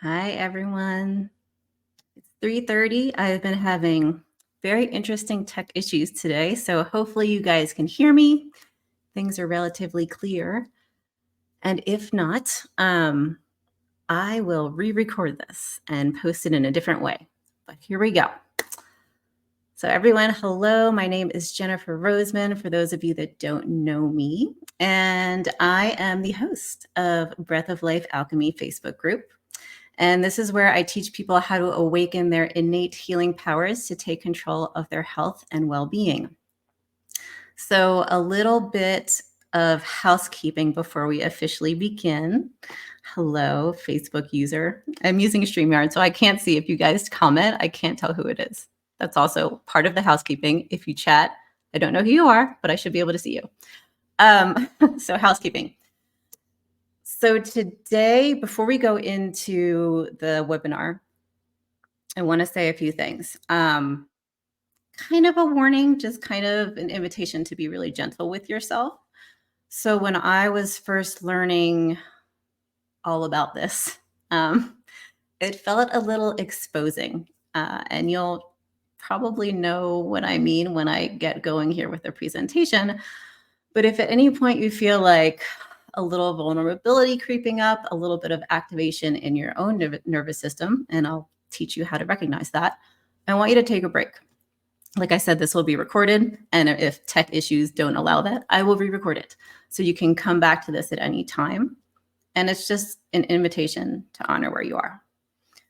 Hi, everyone. It's 3:30. I've been having very interesting tech issues today, so hopefully you guys can hear me. Things are relatively clear. And if not, I will re-record this and post it in a different way. But here we go. So everyone, hello. My name is Jennifer Roseman, for those of you that don't know me. And I am the host of Breath of Life Alchemy Facebook group. And this is where I teach people how to awaken their innate healing powers to take control of their health and well-being. So a little bit of housekeeping before we officially begin. Hello, Facebook user. I'm using StreamYard, so I can't see if you guys comment. I can't tell who it is. That's also part of the housekeeping. If you chat, I don't know who you are, but I should be able to see you. So housekeeping. So today, before we go into the webinar, I want to say a few things. Kind of a warning, just kind of an invitation to be really gentle with yourself. So when I was first learning all about this, it felt a little exposing. And you'll probably know what I mean when I get going here with the presentation. But if at any point you feel like a little vulnerability creeping up, a little bit of activation in your own nervous system, and I'll teach you how to recognize that, I want you to take a break. Like I said, this will be recorded, and if tech issues don't allow that, I will re-record it. So you can come back to this at any time. And it's just an invitation to honor where you are.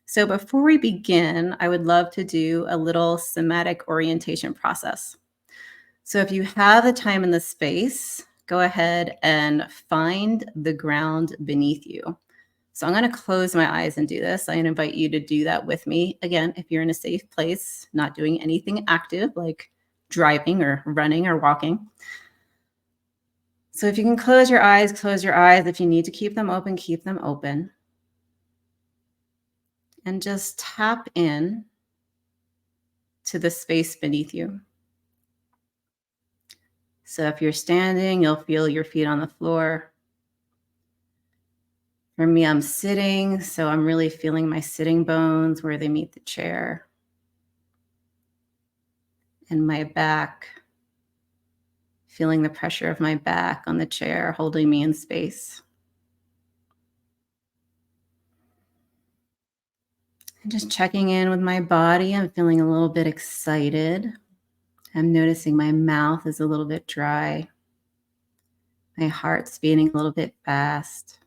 So before we begin, I would love to do a little somatic orientation process. So if you have the time and the space, go ahead and find the ground beneath you. So I'm going to close my eyes and do this. I invite you to do that with me. Again, if you're in a safe place, not doing anything active like driving or running or walking. So if you can close your eyes, close your eyes. If you need to keep them open, keep them open. And just tap in to the space beneath you. So if you're standing, you'll feel your feet on the floor. For me, I'm sitting, so I'm really feeling my sitting bones where they meet the chair. And my back, feeling the pressure of my back on the chair, holding me in space. And just checking in with my body. I'm feeling a little bit excited. I'm noticing my mouth is a little bit dry. My heart's beating a little bit fast.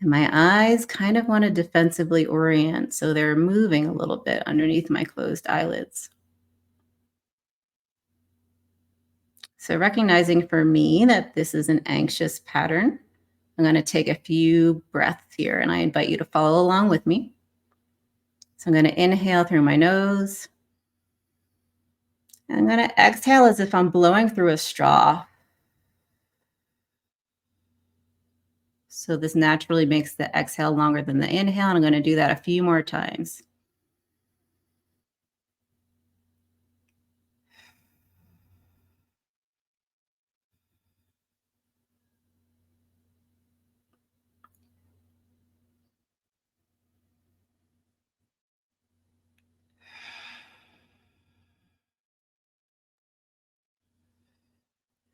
And my eyes kind of want to defensively orient, so they're moving a little bit underneath my closed eyelids. So recognizing for me that this is an anxious pattern, I'm going to take a few breaths here, and I invite you to follow along with me. So I'm going to inhale through my nose. And I'm going to exhale as if I'm blowing through a straw. So this naturally makes the exhale longer than the inhale, and I'm going to do that a few more times.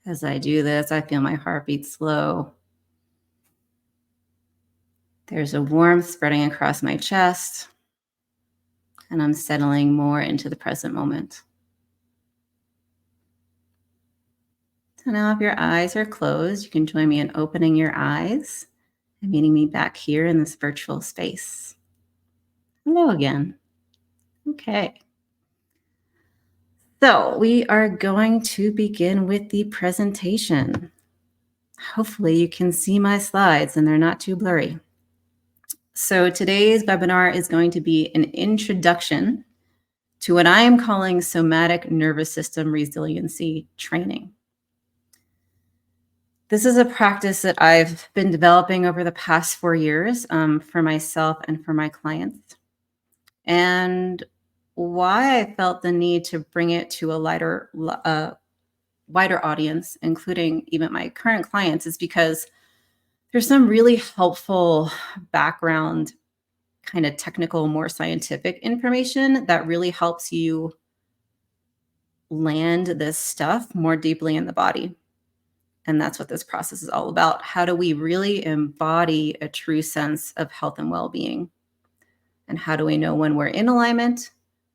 As I do this, I feel my heartbeat slow. There's a warmth spreading across my chest, and I'm settling more into the present moment. So now if your eyes are closed, you can join me in opening your eyes and meeting me back here in this virtual space. Hello again. Okay. So we are going to begin with the presentation. Hopefully you can see my slides and they're not too blurry. So today's webinar is going to be an introduction to what I am calling Somatic Nervous System Resiliency training. This is a practice that I've been developing over the past 4 years for myself and for my clients. And why I felt the need to bring it to a wider audience, including even my current clients, is because There's some really helpful background, kind of technical, more scientific information that really helps you land this stuff more deeply in the body. And that's what this process is all about. How do we really embody a true sense of health and well-being? And how do we know when we're in alignment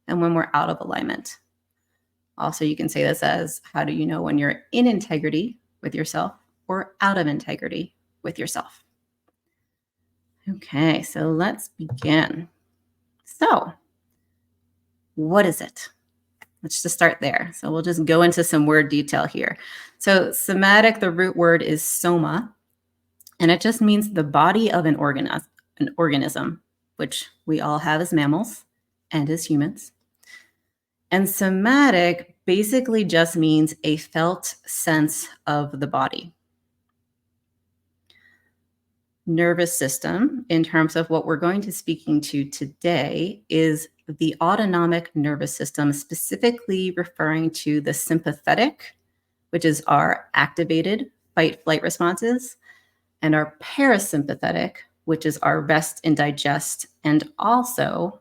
and when we're out of alignment? Also, you can say this as, how do you know when you're in integrity with yourself or out of integrity with yourself? Okay, so let's begin. So, what is it? Let's just start there. So we'll just go into some word detail here. So somatic, the root word is soma, and it just means the body of an organism, which we all have as mammals and as humans. And somatic basically just means a felt sense of the body. Nervous system, in terms of what we're going to be speaking to today, is the autonomic nervous system, specifically referring to the sympathetic, which is our activated fight-flight responses, and our parasympathetic, which is our rest and digest, and also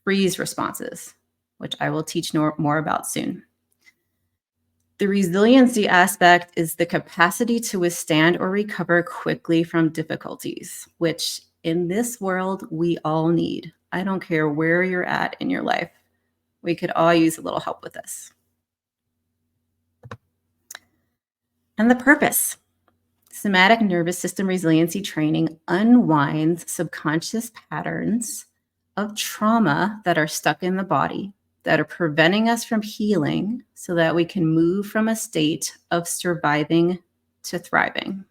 freeze responses, which I will teach more about soon. The resiliency aspect is the capacity to withstand or recover quickly from difficulties, which in this world we all need. I don't care where you're at in your life. We could all use a little help with this. And the purpose. Somatic nervous system resiliency training unwinds subconscious patterns of trauma that are stuck in the body, that are preventing us from healing so that we can move from a state of surviving to thriving.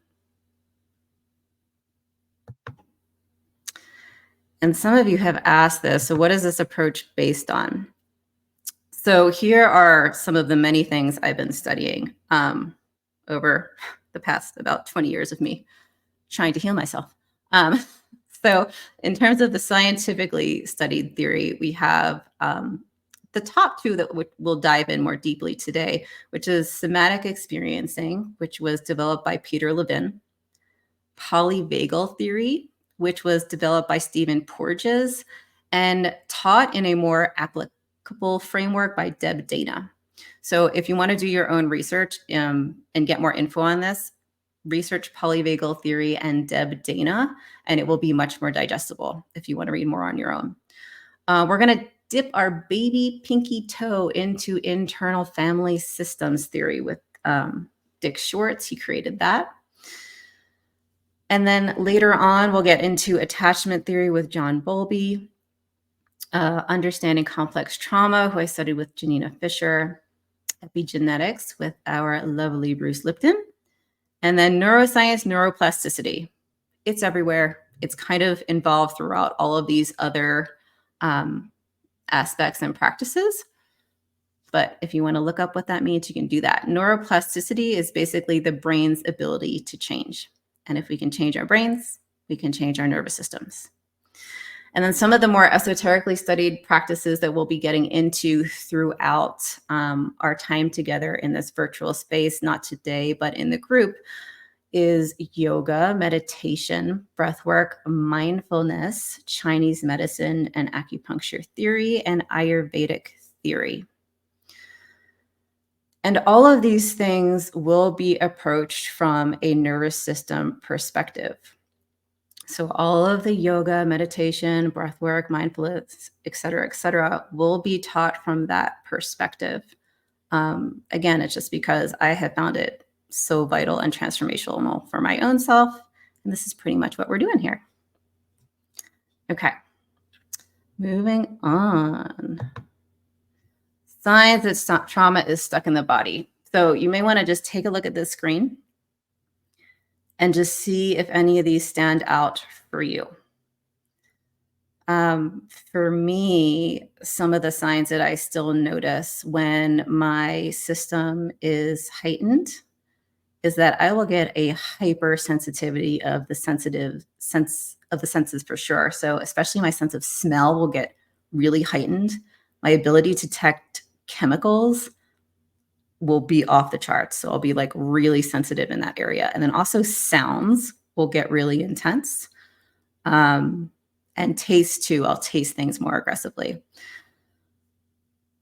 And some of you have asked this, so what is this approach based on? So here are some of the many things I've been studying over the past about 20 years of me trying to heal myself. So in terms of the scientifically studied theory, we have the top two that we'll dive in more deeply today, which is somatic experiencing, which was developed by Peter Levine, polyvagal theory, which was developed by Stephen Porges and taught in a more applicable framework by Deb Dana. So if you want to do your own research and get more info on this, research polyvagal theory and Deb Dana, and it will be much more digestible if you want to read more on your own. We're going to dip our baby pinky toe into internal family systems theory with Dick Schwartz. He created that. And then later on, we'll get into attachment theory with John Bowlby, understanding complex trauma, who I studied with Janina Fisher, epigenetics with our lovely Bruce Lipton, and then neuroscience, neuroplasticity. It's everywhere. It's kind of involved throughout all of these other aspects and practices. But if you want to look up what that means, you can do that. Neuroplasticity is basically the brain's ability to change. And if we can change our brains, we can change our nervous systems. And then some of the more esoterically studied practices that we'll be getting into throughout our time together in this virtual space, not today, but in the group, is yoga, meditation, breathwork, mindfulness, Chinese medicine and acupuncture theory, and Ayurvedic theory. And all of these things will be approached from a nervous system perspective. So all of the yoga, meditation, breathwork, mindfulness, et cetera, will be taught from that perspective. Again, it's just because I have found it so vital and transformational for my own self. And this is pretty much what we're doing here. Okay, moving on. Signs that trauma is stuck in the body. So you may want to just take a look at this screen and just see if any of these stand out for you. For me, some of the signs that I still notice when my system is heightened is that I will get a hypersensitivity of the senses for sure. So especially my sense of smell will get really heightened. My ability to detect chemicals will be off the charts. So I'll be like really sensitive in that area. And then also sounds will get really intense. And taste too, I'll taste things more aggressively.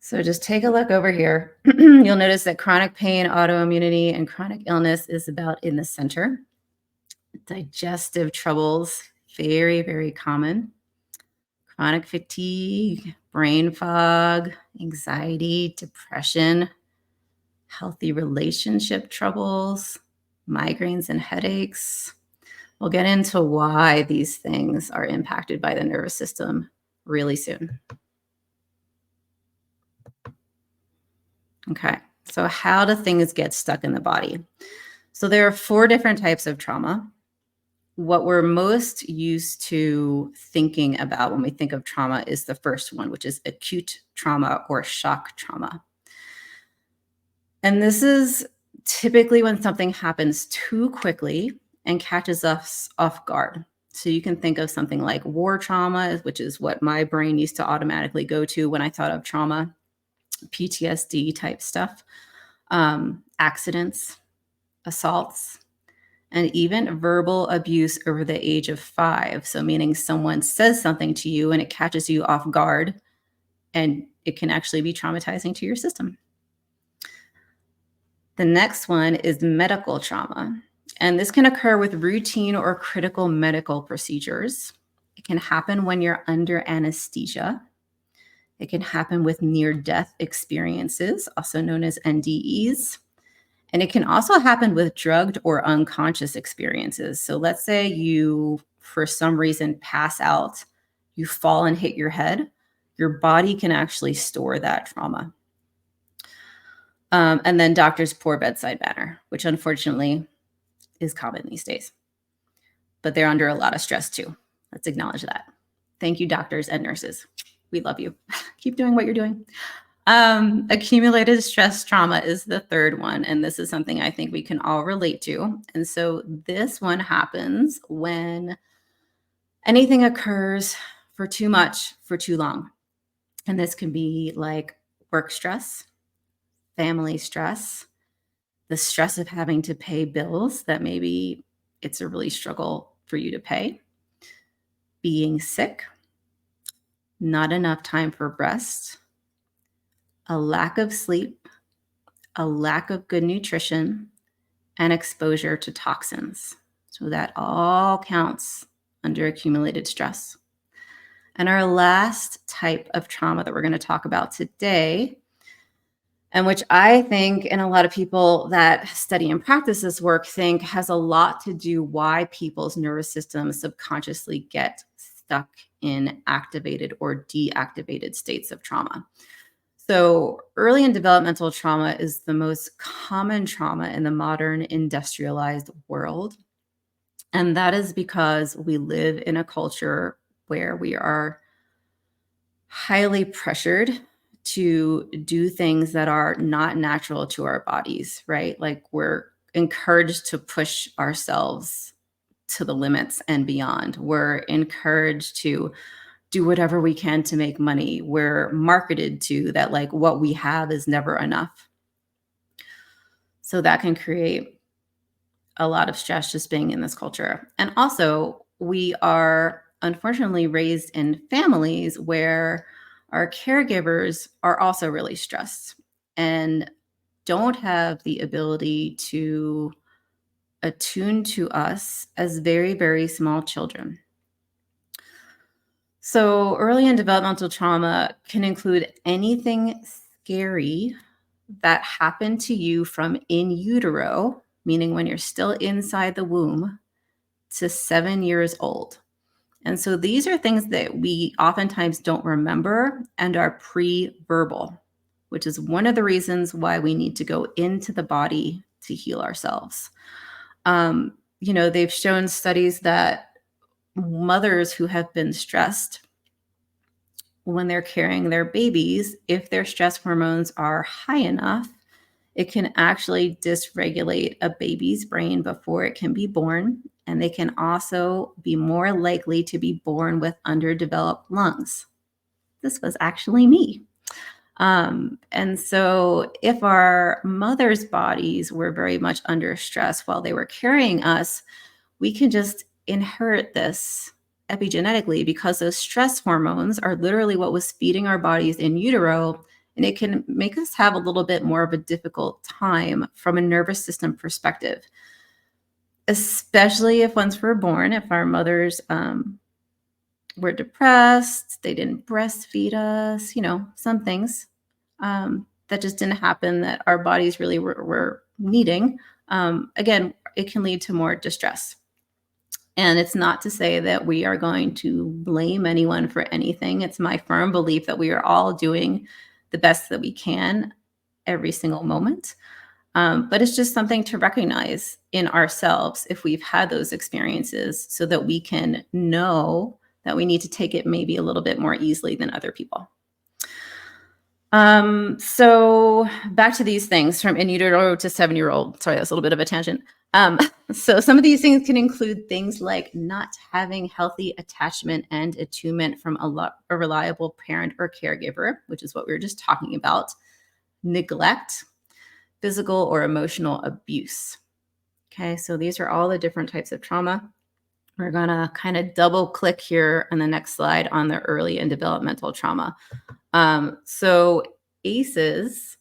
So just take a look over here. You'll notice that chronic pain, autoimmunity, and chronic illness is about in the center. Digestive troubles, very, very common. Chronic fatigue, brain fog, anxiety, depression, healthy relationship troubles, migraines and headaches. We'll get into why these things are impacted by the nervous system really soon. Okay, so how do things get stuck in the body? So there are 4 different types of trauma. What we're most used to thinking about when we think of trauma is the first one, which is acute trauma or shock trauma. And this is typically when something happens too quickly and catches us off guard. So you can think of something like war trauma, which is what my brain used to automatically go to when I thought of trauma, PTSD type stuff, accidents, assaults, and even verbal abuse over the age of 5. So meaning someone says something to you and it catches you off guard, and it can actually be traumatizing to your system. The next one is medical trauma. And this can occur with routine or critical medical procedures. It can happen when you're under anesthesia. It can happen with near-death experiences, also known as NDEs. And it can also happen with drugged or unconscious experiences. So let's say you, for some reason, pass out, you fall and hit your head, your body can actually store that trauma. And then doctors' poor bedside manner, which unfortunately is common these days. But they're under a lot of stress too. Let's acknowledge that. Thank you, doctors and nurses. We love you. Keep doing what you're doing. Accumulated stress trauma is the third one, and this is something I think we can all relate to. And so this one happens when anything occurs for too much, for too long. And this can be like work stress, family stress, the stress of having to pay bills that maybe it's a really struggle for you to pay, being sick, not enough time for rest, a lack of sleep, a lack of good nutrition, and exposure to toxins. So that all counts under accumulated stress. And our last type of trauma that we're going to talk about today, and which I think, and a lot of people that study and practice this work think has a lot to do why people's nervous systems subconsciously get stuck in activated or deactivated states of trauma. So early and developmental trauma is the most common trauma in the modern industrialized world. And that is because we live in a culture where we are highly pressured to do things that are not natural to our bodies, right? Like we're encouraged to push ourselves to the limits and beyond. We're encouraged to do whatever we can to make money. We're marketed to that, like what we have is never enough. So that can create a lot of stress just being in this culture. And also, we are unfortunately raised in families where our caregivers are also really stressed and don't have the ability to attune to us as very, very small children. So early and developmental trauma can include anything scary that happened to you from in utero, meaning when you're still inside the womb, to 7 years old. And so these are things that we oftentimes don't remember and are pre-verbal, which is one of the reasons why we need to go into the body to heal ourselves. They've shown studies that mothers who have been stressed when they're carrying their babies, if their stress hormones are high enough, it can actually dysregulate a baby's brain before it can be born. And they can also be more likely to be born with underdeveloped lungs. This was actually me. And so if our mothers' bodies were very much under stress while they were carrying us, we can just inherit this epigenetically because those stress hormones are literally what was feeding our bodies in utero. And it can make us have a little bit more of a difficult time from a nervous system perspective, especially if once we're born, if our mothers were depressed, they didn't breastfeed us, some things that just didn't happen that our bodies really were needing. Again, it can lead to more distress. And it's not to say that we are going to blame anyone for anything. It's my firm belief that we are all doing the best that we can every single moment. But it's just something to recognize in ourselves if we've had those experiences so that we can know that we need to take it maybe a little bit more easily than other people. So back to these things from in utero to 7-year-old. Sorry, that's a little bit of a tangent. So some of these things can include things like not having healthy attachment and attunement from a reliable parent or caregiver, which is what we were just talking about, neglect, physical or emotional abuse. Okay, so these are all the different types of trauma. We're going to kind of double click here on the next slide on the early and developmental trauma. So ACEs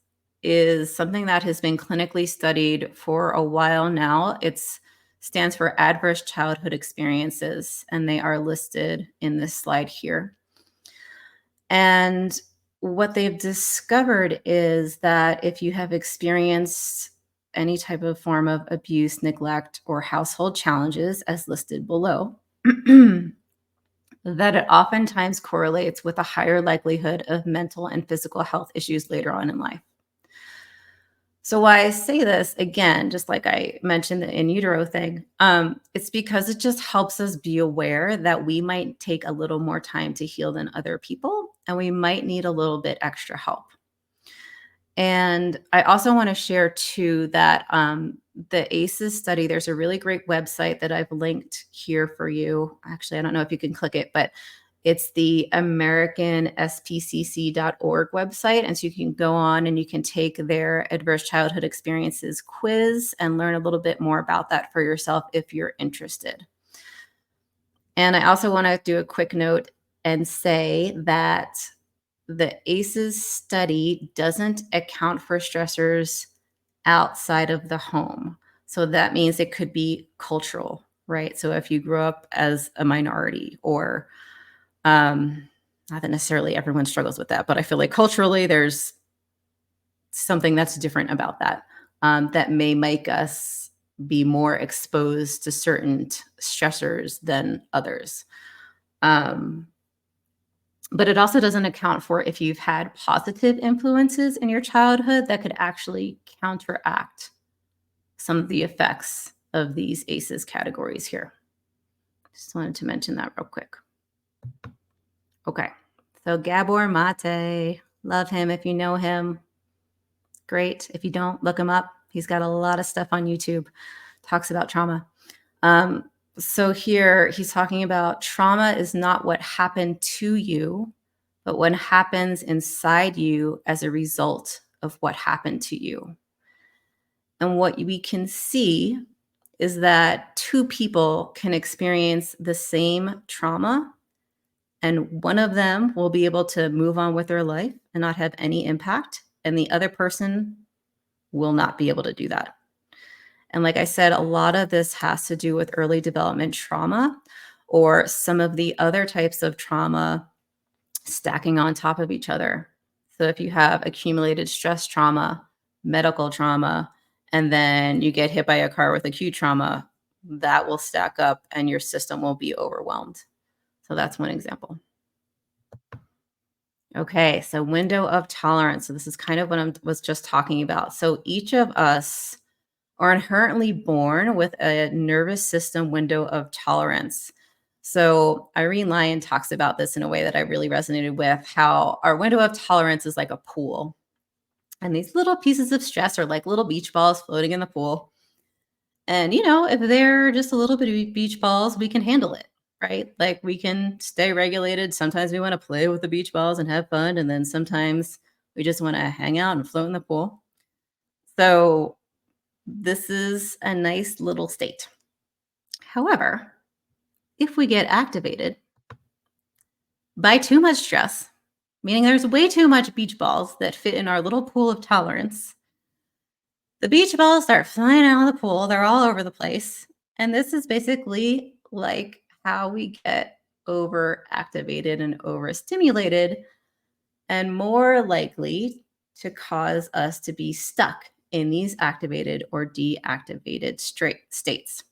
is something that has been clinically studied for a while now. It stands for Adverse Childhood Experiences, and they are listed in this slide here. And what they've discovered is that if you have experienced any type of form of abuse, neglect, or household challenges as listed below, that it oftentimes correlates with a higher likelihood of mental and physical health issues later on in life. So why I say this, again, just like I mentioned the in utero thing, it's because it just helps us be aware that we might take a little more time to heal than other people, and we might need a little bit extra help. And I also want to share too that the ACEs study, there's a really great website that I've linked here for you. Actually, I don't know if you can click it, but it's the AmericanSPCC.org website. And so you can go on and you can take their adverse childhood experiences quiz and learn a little bit more about that for yourself if you're interested. And I also want to do a quick note and say that the ACEs study doesn't account for stressors outside of the home. So that means it could be cultural, right? So if you grew up as a minority or not that necessarily everyone struggles with that, but I feel like culturally there's something that's different about that that may make us be more exposed to certain stressors than others. But it also doesn't account for if you've had positive influences in your childhood that could actually counteract some of the effects of these ACEs categories here. Just wanted to mention that real quick. Okay, so Gabor Mate, love him if you know him. Great. If you don't, look him up. He's got a lot of stuff on YouTube, talks about trauma. So here he's talking about trauma is not what happened to you, but what happens inside you as a result of what happened to you. And what we can see is that two people can experience the same trauma, and one of them will be able to move on with their life and not have any impact, and the other person will not be able to do that. And like I said, a lot of this has to do with early development trauma or some of the other types of trauma stacking on top of each other. So if you have accumulated stress trauma, medical trauma, and then you get hit by a car with acute trauma, that will stack up and your system will be overwhelmed. So that's one example. Okay, so window of tolerance. So this is kind of what I was just talking about. So each of us are inherently born with a nervous system window of tolerance. So Irene Lyon talks about this in a way that I really resonated with, how our window of tolerance is like a pool. And these little pieces of stress are like little beach balls floating in the pool. And, if they're just a little bit of beach balls, we can handle it, right? Like we can stay regulated. Sometimes we want to play with the beach balls and have fun. And then sometimes we just want to hang out and float in the pool. So this is a nice little state. However, if we get activated by too much stress, meaning there's way too much beach balls that fit in our little pool of tolerance, the beach balls start flying out of the pool. They're all over the place. And this is basically like how we get overactivated and overstimulated and more likely to cause us to be stuck in these activated or deactivated states.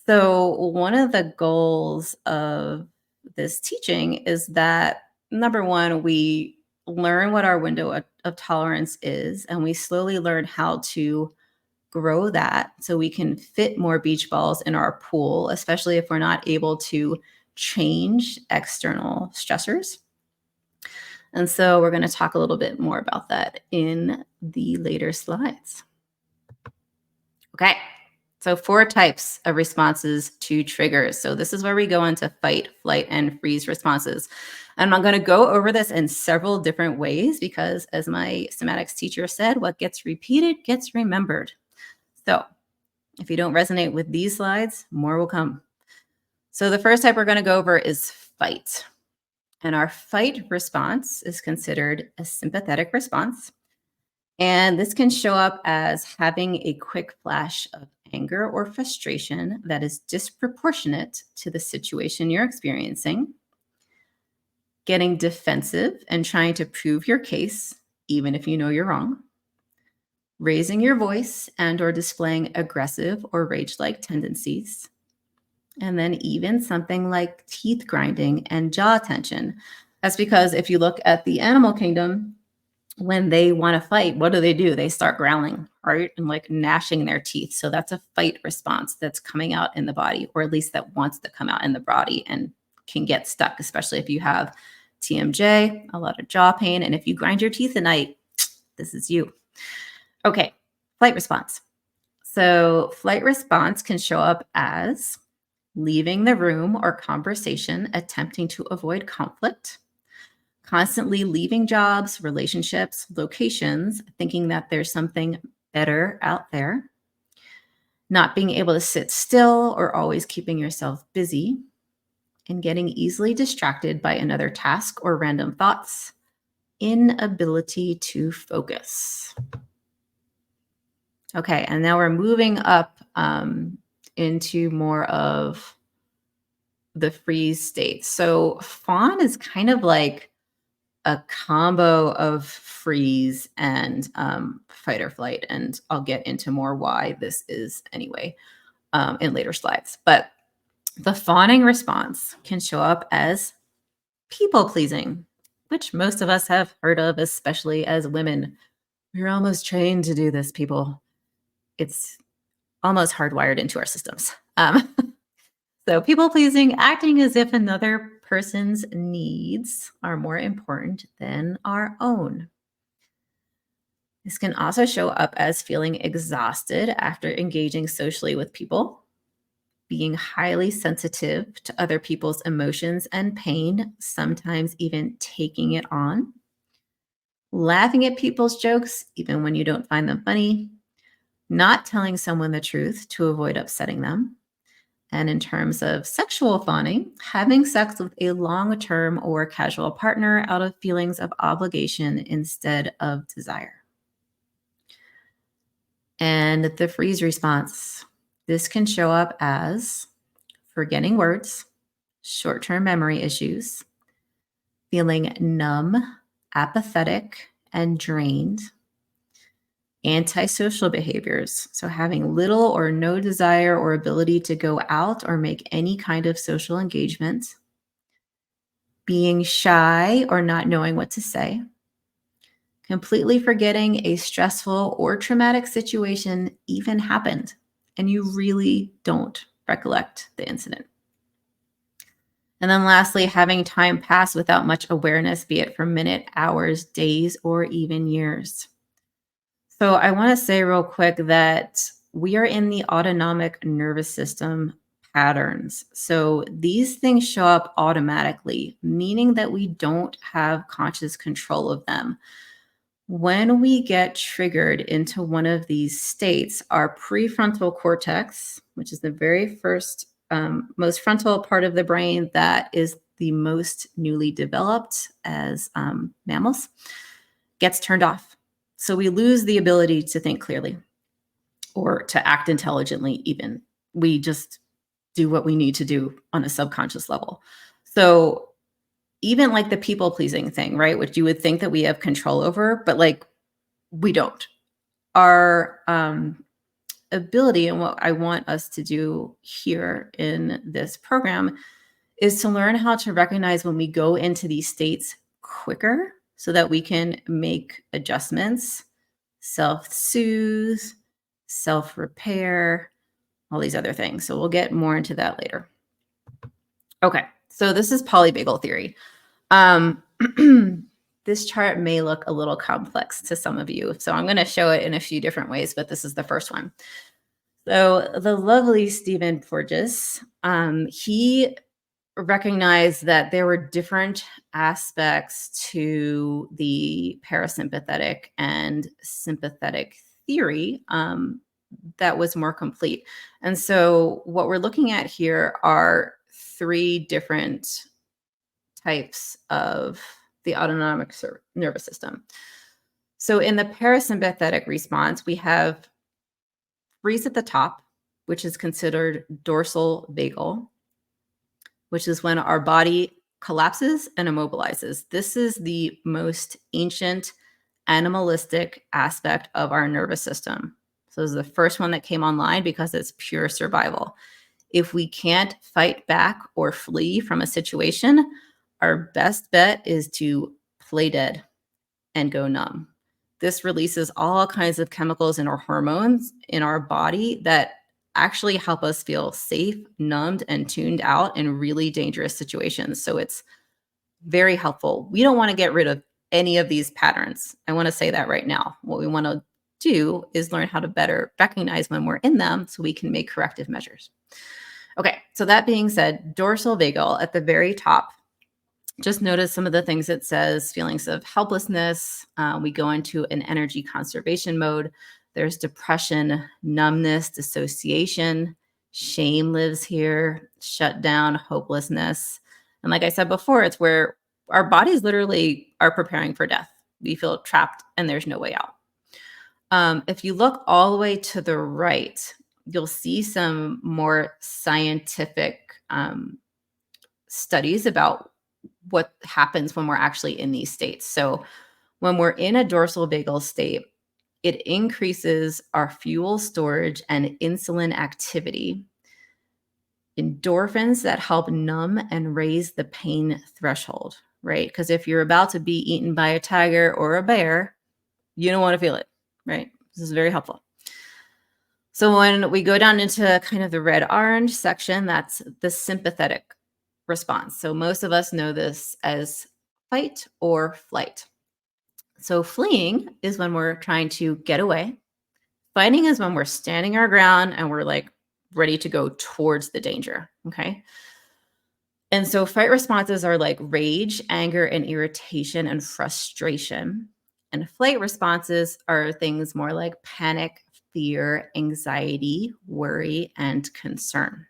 So, one of the goals of this teaching is that number one, we learn what our window of tolerance is, and we slowly learn how to grow that so we can fit more beach balls in our pool, especially if we're not able to change external stressors. And so we're going to talk a little bit more about that in the later slides. Okay, so 4 types of responses to triggers. So this is where we go into fight, flight, and freeze responses. And I'm going to go over this in several different ways because, as my somatics teacher said, what gets repeated gets remembered. So if you don't resonate with these slides, more will come. So the first type we're going to go over is fight. And our fight response is considered a sympathetic response. And this can show up as having a quick flash of anger or frustration that is disproportionate to the situation you're experiencing, getting defensive and trying to prove your case, even if you know you're wrong, raising your voice and or displaying aggressive or rage-like tendencies, and then even something like teeth grinding and jaw tension. That's because if you look at the animal kingdom, when they want to fight, what do? They start growling, right? And like gnashing their teeth. So that's a fight response that's coming out in the body, or at least that wants to come out in the body and can get stuck, especially if you have TMJ, a lot of jaw pain. And if you grind your teeth at night, this is you. Okay, flight response. So flight response can show up as leaving the room or conversation, attempting to avoid conflict, constantly leaving jobs, relationships, locations, thinking that there's something better out there, not being able to sit still or always keeping yourself busy, and getting easily distracted by another task or random thoughts, inability to focus. Okay, and now we're moving up into more of the freeze state. So fawn is kind of like a combo of freeze and fight or flight. And I'll get into more why this is anyway in later slides. But the fawning response can show up as people pleasing, which most of us have heard of, especially as women. We're almost trained to do this, people. It's almost hardwired into our systems. So people pleasing, acting as if another person's needs are more important than our own. This can also show up as feeling exhausted after engaging socially with people, being highly sensitive to other people's emotions and pain, sometimes even taking it on, laughing at people's jokes even when you don't find them funny, not telling someone the truth to avoid upsetting them. And in terms of sexual fawning, having sex with a long-term or casual partner out of feelings of obligation instead of desire. And the freeze response. This can show up as forgetting words, short-term memory issues, feeling numb, apathetic, and drained, antisocial behaviors, so having little or no desire or ability to go out or make any kind of social engagement, being shy or not knowing what to say, completely forgetting a stressful or traumatic situation even happened, and you really don't recollect the incident. And then lastly, having time pass without much awareness, be it for minutes, hours, days, or even years. So I want to say real quick that we are in the autonomic nervous system patterns. So these things show up automatically, meaning that we don't have conscious control of them. When we get triggered into one of these states, our prefrontal cortex, which is the very first most frontal part of the brain that is the most newly developed as mammals gets turned off. So we lose the ability to think clearly or to act intelligently even. We just do what we need to do on a subconscious level. So even like the people pleasing thing, right? Which you would think that we have control over, but like we don't. Our ability and what I want us to do here in this program is to learn how to recognize when we go into these states quicker so that we can make adjustments, self-soothe, self-repair, all these other things. So we'll get more into that later. Okay, so this is polyvagal theory. This chart may look a little complex to some of you, so I'm going to show it in a few different ways, but this is the first one. So the lovely Stephen Porges, he recognized that there were different aspects to the parasympathetic and sympathetic theory that was more complete. And so what we're looking at here are 3 different types of the autonomic nervous system. So in the parasympathetic response, we have freeze at the top, which is considered dorsal vagal, which is when our body collapses and immobilizes. This is the most ancient animalistic aspect of our nervous system. So this is the first one that came online because it's pure survival. If we can't fight back or flee from a situation, our best bet is to play dead and go numb. This releases all kinds of chemicals and hormones in our body that actually help us feel safe, numbed, and tuned out in really dangerous situations. So it's very helpful. We don't want to get rid of any of these patterns. I want to say that right now. What we want to do is learn how to better recognize when we're in them so we can make corrective measures. Okay, so that being said, dorsal vagal at the very top, just notice some of the things it says, feelings of helplessness. We go into an energy conservation mode. There's depression, numbness, dissociation, shame lives here, shutdown, hopelessness. And like I said before, it's where our bodies literally are preparing for death. We feel trapped and there's no way out. If you look all the way to the right, you'll see some more scientific studies about what happens when we're actually in these states. So when we're in a dorsal vagal state, it increases our fuel storage and insulin activity, endorphins that help numb and raise the pain threshold, right? Because if you're about to be eaten by a tiger or a bear, you don't want to feel it, right? This is very helpful. So when we go down into kind of the red-orange section, that's the sympathetic response. So most of us know this as fight or flight. So fleeing is when we're trying to get away. Fighting is when we're standing our ground and we're like ready to go towards the danger. Okay. And so fight responses are like rage, anger, and irritation and frustration. And flight responses are things more like panic, fear, anxiety, worry, and concern.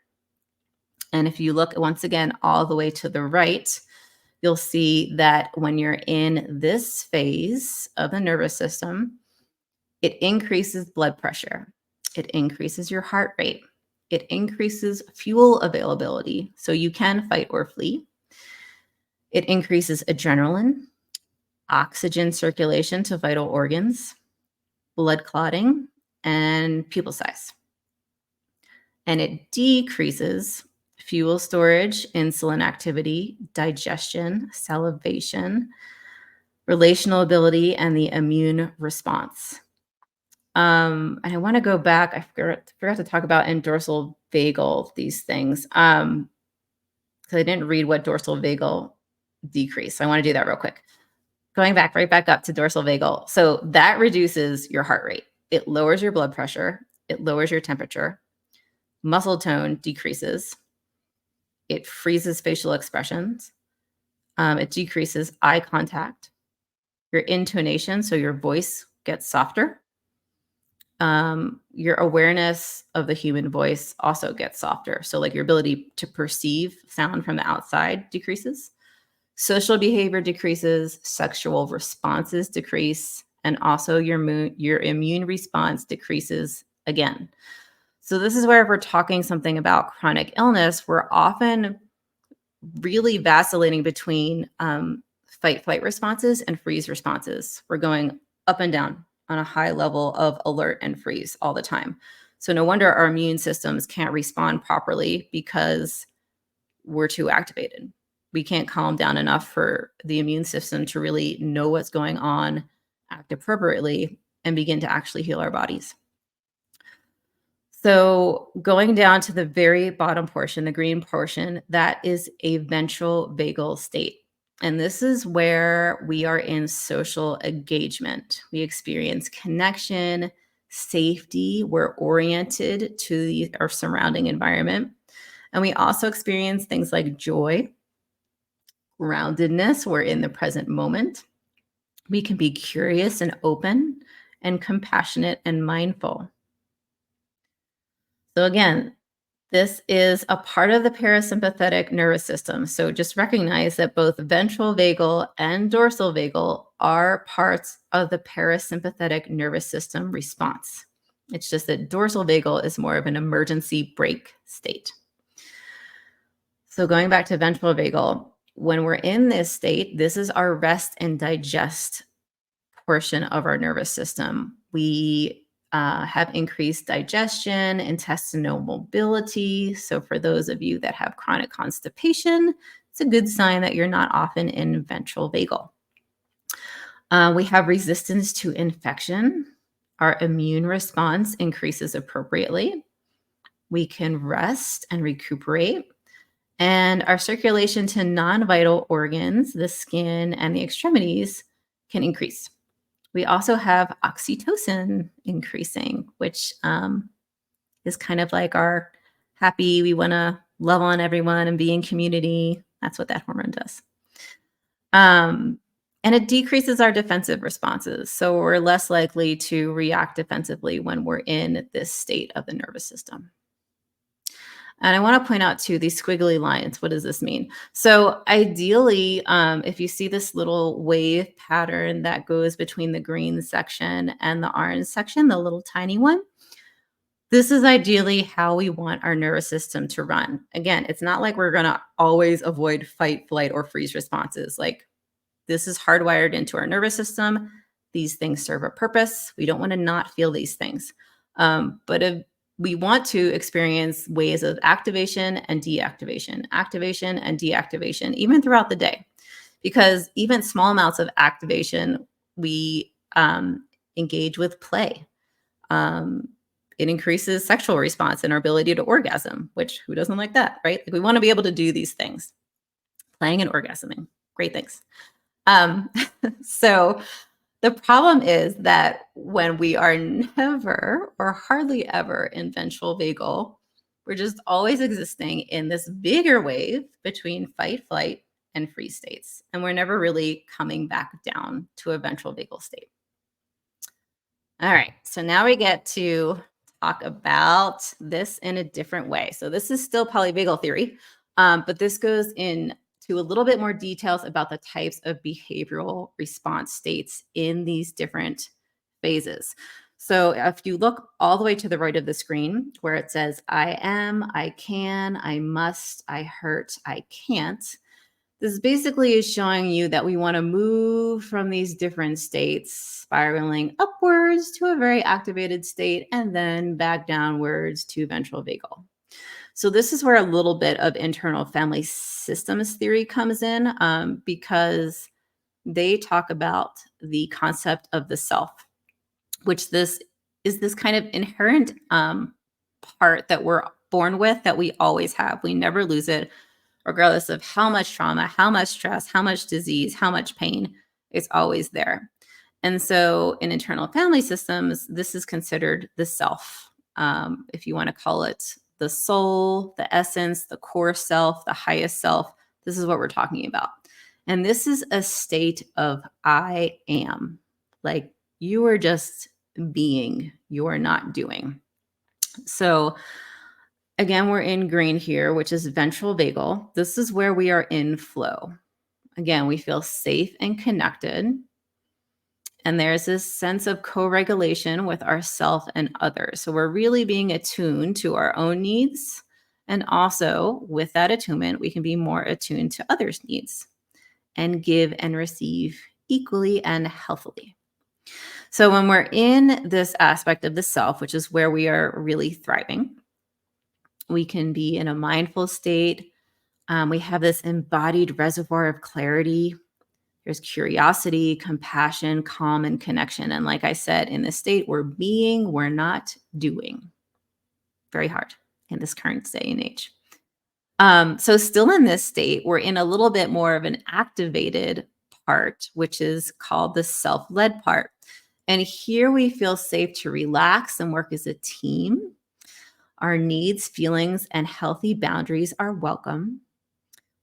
And if you look once again all the way to the right, you'll see that when you're in this phase of the nervous system, it increases blood pressure. It increases your heart rate. It increases fuel availability, so you can fight or flee. It increases adrenaline, oxygen circulation to vital organs, blood clotting, and pupil size. And it decreases fuel storage, insulin activity, digestion, salivation, relational ability, and the immune response. And I want to go back. I forgot to talk about in dorsal vagal these things because I didn't read what dorsal vagal decrease. So I want to do that real quick. Going back right back up to dorsal vagal. So that reduces your heart rate. It lowers your blood pressure. It lowers your temperature. Muscle tone decreases. It freezes facial expressions. It decreases eye contact. Your intonation, so your voice gets softer. your awareness of the human voice also gets softer. So, like your ability to perceive sound from the outside decreases. Social behavior decreases, sexual responses decrease, and also your immune response decreases again. So, this is where if we're talking something about chronic illness, we're often really vacillating between fight flight responses and freeze responses. We're going up and down on a high level of alert and freeze all the time. So no wonder our immune systems can't respond properly because we're too activated. We can't calm down enough for the immune system to really know what's going on, act appropriately, and begin to actually heal our bodies. So going down to the very bottom portion, the green portion, that is a ventral vagal state. And this is where we are in social engagement. We experience connection, safety. We're oriented to our surrounding environment. And we also experience things like joy, groundedness. We're in the present moment. We can be curious and open and compassionate and mindful. So again, this is a part of the parasympathetic nervous system. So just recognize that both ventral vagal and dorsal vagal are parts of the parasympathetic nervous system response. It's just that dorsal vagal is more of an emergency brake state. So going back to ventral vagal, when we're in this state, this is our rest and digest portion of our nervous system. We have increased digestion, intestinal mobility. So, for those of you that have chronic constipation, it's a good sign that you're not often in ventral vagal. We have resistance to infection. Our immune response increases appropriately. We can rest and recuperate. And our circulation to non vital organs, the skin and the extremities, can increase. We also have oxytocin increasing, which is kind of like our happy, we want to love on everyone and be in community. That's what that hormone does. And it decreases our defensive responses. So we're less likely to react defensively when we're in this state of the nervous system. And I want to point out too, these squiggly lines. What does this mean? So ideally, if you see this little wave pattern that goes between the green section and the orange section, the little tiny one, this is ideally how we want our nervous system to run. Again, it's not like we're going to always avoid fight, flight, or freeze responses. Like this is hardwired into our nervous system. These things serve a purpose. We don't want to not feel these things. But if we want to experience ways of activation and deactivation, even throughout the day, because even small amounts of activation, we engage with play. It increases sexual response and our ability to orgasm, which who doesn't like that, right? Like we want to be able to do these things, playing and orgasming, great things. So the problem is that when we are never or hardly ever in ventral vagal, we're just always existing in this bigger wave between fight, flight, and freeze states. And we're never really coming back down to a ventral vagal state. All right, so now we get to talk about this in a different way. So this is still polyvagal theory, but this goes in to a little bit more details about the types of behavioral response states in these different phases. So if you look all the way to the right of the screen where it says, I am, I can, I must, I hurt, I can't, this basically is showing you that we want to move from these different states, spiraling upwards to a very activated state, and then back downwards to ventral vagal. So this is where a little bit of internal family systems theory comes in, because they talk about the concept of the self, which this is this kind of inherent part that we're born with that we always have. We never lose it, regardless of how much trauma, how much stress, how much disease, how much pain, it's always there. And so in internal family systems, this is considered the self, if you want to call it the soul, the essence, the core self, the highest self. This is what we're talking about. And this is a state of I am. Like you are just being, you're not doing. So again, we're in green here, which is ventral vagal. This is where we are in flow. Again, we feel safe and connected. And there's this sense of co-regulation with ourself and others. So we're really being attuned to our own needs. And also with that attunement, we can be more attuned to others' needs and give and receive equally and healthily. So when we're in this aspect of the self, which is where we are really thriving, we can be in a mindful state. We have this embodied reservoir of clarity. There's curiosity, compassion, calm, and connection. And like I said, in this state, we're being, we're not doing. Very hard in this current day and age. So still in this state, we're in a little bit more of an activated part, which is called the self-led part. And here we feel safe to relax and work as a team. Our needs, feelings, and healthy boundaries are welcome.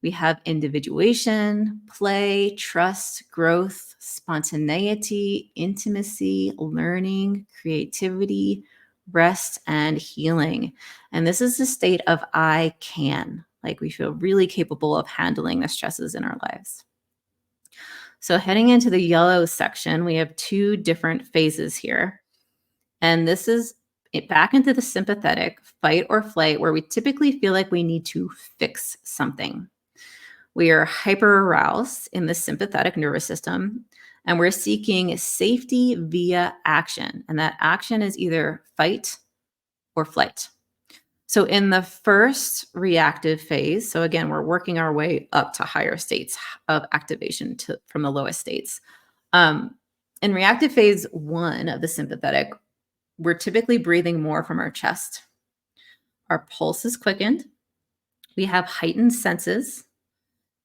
We have individuation, play, trust, growth, spontaneity, intimacy, learning, creativity, rest, and healing. And this is the state of I can. Like we feel really capable of handling the stresses in our lives. So heading into the yellow section, we have two different phases here. And this is back into the sympathetic fight or flight, where we typically feel like we need to fix something. We are hyper aroused in the sympathetic nervous system, and we're seeking safety via action. And that action is either fight or flight. So in the first reactive phase, so again, we're working our way up to higher states of activation from the lowest states. In reactive phase 1 of the sympathetic, we're typically breathing more from our chest. Our pulse is quickened. We have heightened senses.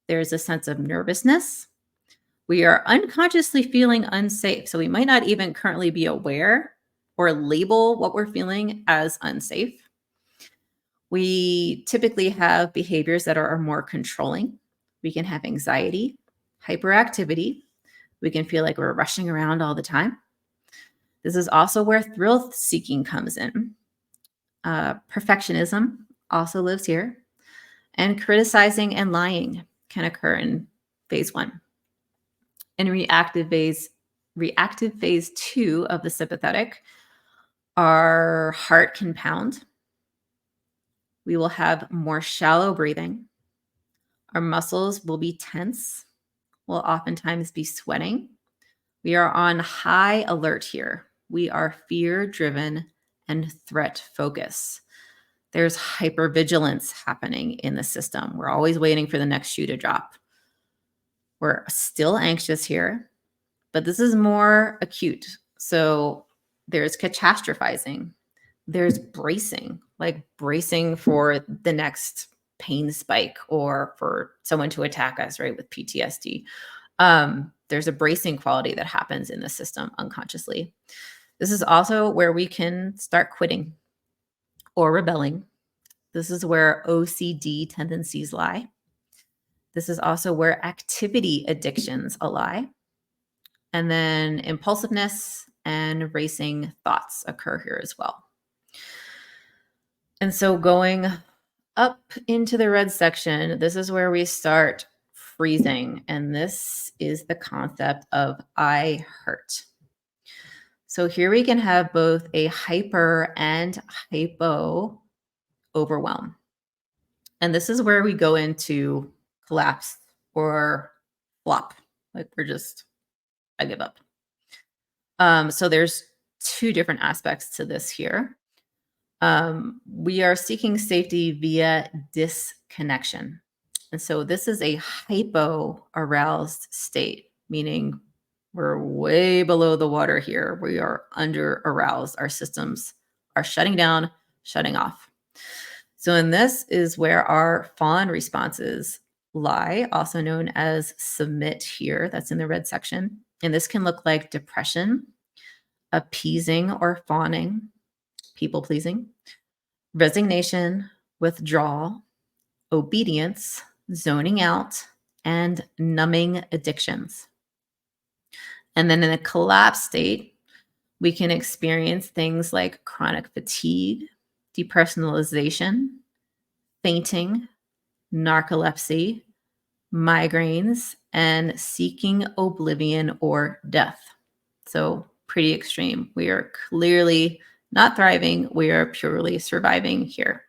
There's a sense of nervousness. We are unconsciously feeling unsafe. So we might not even currently be aware or label what we're feeling as unsafe. We typically have behaviors that are more controlling. We can have anxiety, hyperactivity. We can feel like we're rushing around all the time. This is also where thrill seeking comes in. Perfectionism also lives here. And criticizing and lying can occur in phase 1. In reactive phase 2 of the sympathetic, our heart can pound. We will have more shallow breathing. Our muscles will be tense. We'll oftentimes be sweating. We are on high alert here. We are fear-driven and threat-focused. There's hypervigilance happening in the system. We're always waiting for the next shoe to drop. We're still anxious here, but this is more acute. So there's catastrophizing. There's bracing, like bracing for the next pain spike or for someone to attack us, right, with PTSD. There's a bracing quality that happens in the system unconsciously. This is also where we can start quitting or rebelling. This is where OCD tendencies lie. This is also where activity addictions lie. And then impulsiveness and racing thoughts occur here as well. And so going up into the red section, this is where we start freezing. And this is the concept of I hurt. So here we can have both a hyper and hypo overwhelm. And this is where we go into collapse or flop. Like I give up. So there's two different aspects to this here. We are seeking safety via disconnection. And so this is a hypo-aroused state, meaning we're way below the water here. We are under-aroused. Our systems are shutting down, shutting off. So in this is where our fawn responses lie, also known as submit here. That's in the red section. And this can look like depression, appeasing or fawning, people pleasing, resignation, withdrawal, obedience, zoning out, and numbing addictions. And then in a collapse state, We can experience things like chronic fatigue, depersonalization, fainting, narcolepsy, migraines, and seeking oblivion or death. So, pretty extreme. We are clearly not thriving. We are purely surviving here.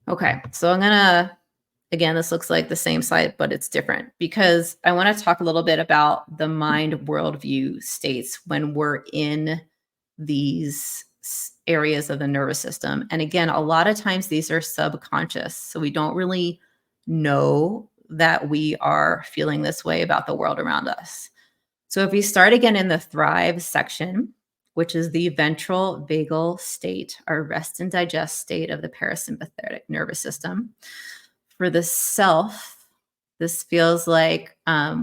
Okay, so I'm going to, again, this looks like the same slide, but it's different because I want to talk a little bit about the mind worldview states when we're in these areas of the nervous system. And again, a lot of times these are subconscious. So we don't really know that we are feeling this way about the world around us. So if we start again in the thrive section, which is the ventral vagal state, our rest and digest state of the parasympathetic nervous system. For the self, this feels like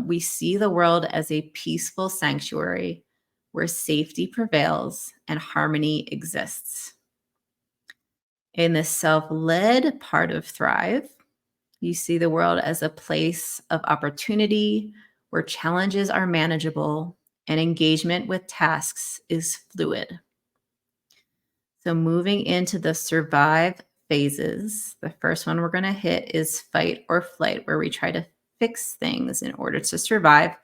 we see the world as a peaceful sanctuary where safety prevails and harmony exists. In the self-led part of Thrive, you see the world as a place of opportunity where challenges are manageable and engagement with tasks is fluid. So moving into the survive phases, the first one we're going to hit is fight or flight, where we try to fix things in order to survive.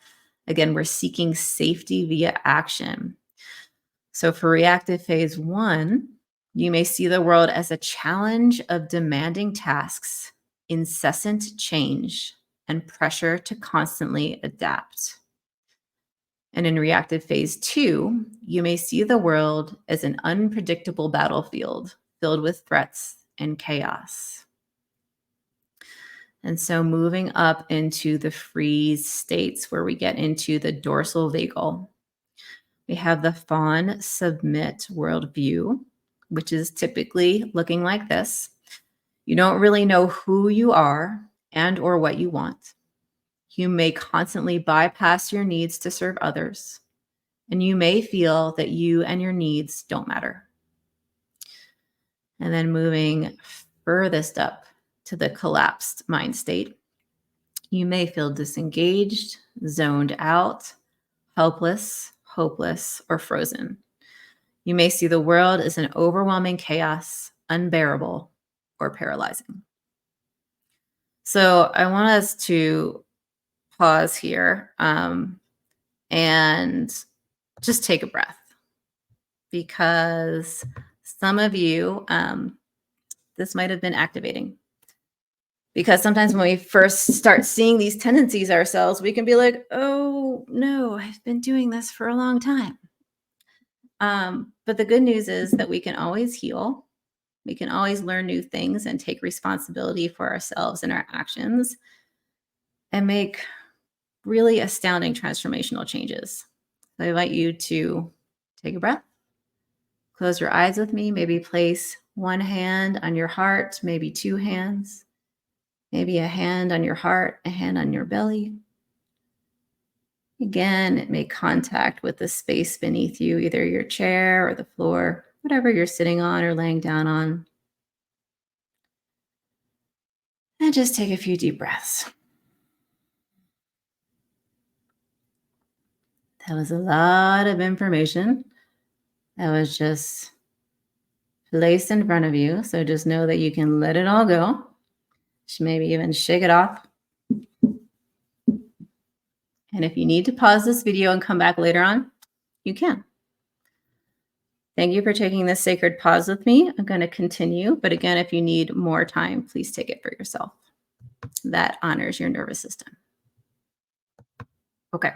Again, we're seeking safety via action. So for reactive phase 1, you may see the world as a challenge of demanding tasks, incessant change, and pressure to constantly adapt. And in reactive phase 2, you may see the world as an unpredictable battlefield filled with threats and chaos. And so moving up into the freeze states where we get into the dorsal vagal, we have the fawn submit worldview, which is typically looking like this. You don't really know who you are and or what you want. You may constantly bypass your needs to serve others, and you may feel that you and your needs don't matter. And then moving furthest up to the collapsed mind state, you may feel disengaged, zoned out, helpless, hopeless, or frozen. You may see the world as an overwhelming chaos, unbearable, or paralyzing. So I want us to pause here and just take a breath, because some of you, this might have been activating. Because sometimes when we first start seeing these tendencies ourselves, we can be like, oh no, I've been doing this for a long time. But the good news is that we can always heal. We can always learn new things and take responsibility for ourselves and our actions and make really astounding transformational changes. So I invite you to take a breath, close your eyes with me, maybe place one hand on your heart, maybe two hands, maybe a hand on your heart, a hand on your belly. Again, make contact with the space beneath you, either your chair or the floor, whatever you're sitting on or laying down on. And just take a few deep breaths. That was a lot of information that was just placed in front of you. So just know that you can let it all go. Maybe even shake it off. And if you need to pause this video and come back later on, you can. Thank you for taking this sacred pause with me. I'm going to continue. But again, if you need more time, please take it for yourself. That honors your nervous system. Okay.